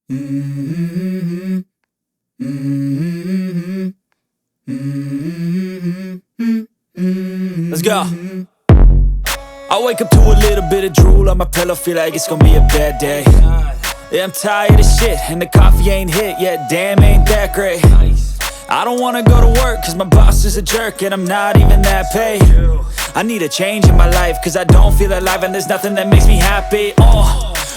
Let's go. I wake up to a little bit of drool on my pillow, feel like it's gonna be a bad day. Yeah, I'm tired of shit, and the coffee ain't hit yet, damn, ain't that great. I don't wanna go to work, cause my boss is a jerk, and I'm not even that paid. I need a change in my life, cause I don't feel alive, and there's nothing that makes me happy.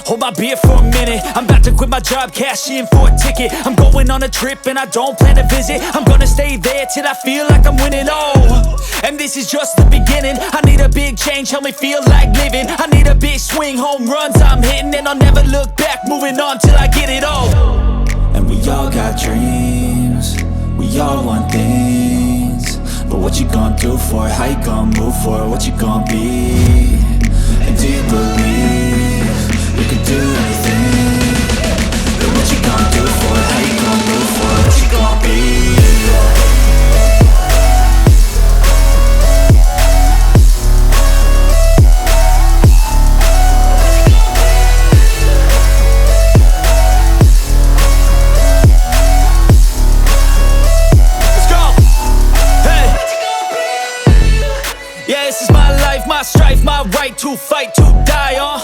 Hold my beer for a minute, I'm about to quit my job, cash in for a ticket. I'm going on a trip and I don't plan to visit. I'm gonna stay there till I feel like I'm winning, and this is just the beginning. I need a big change, help me feel like living. I need a big swing, home runs I'm hitting, and I'll never look back, moving on till I get it all. And we all got dreams, we all want things, but what you gonna do for it? How you gonna move for it? What you gonna be? And do you believe you can do anything? But what you gonna do for it? How you gonna move for it? What you gonna be? My strife, my right to fight, to die on.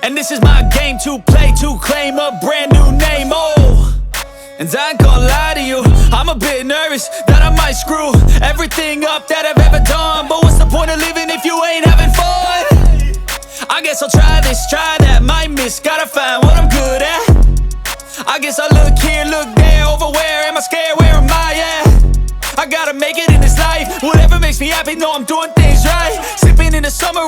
And this is my game to play, to claim a brand new name, And I ain't gonna lie to you, I'm a bit nervous that I might screw everything up that I've ever done. But what's the point of living if you ain't having fun? I guess I'll try this, try that, might miss, gotta find what I'm good at. I guess I look here, look there, over where am I scared, where am I at? I gotta make it in this life, whatever makes me happy, know I'm doing things right. Sipping in the summer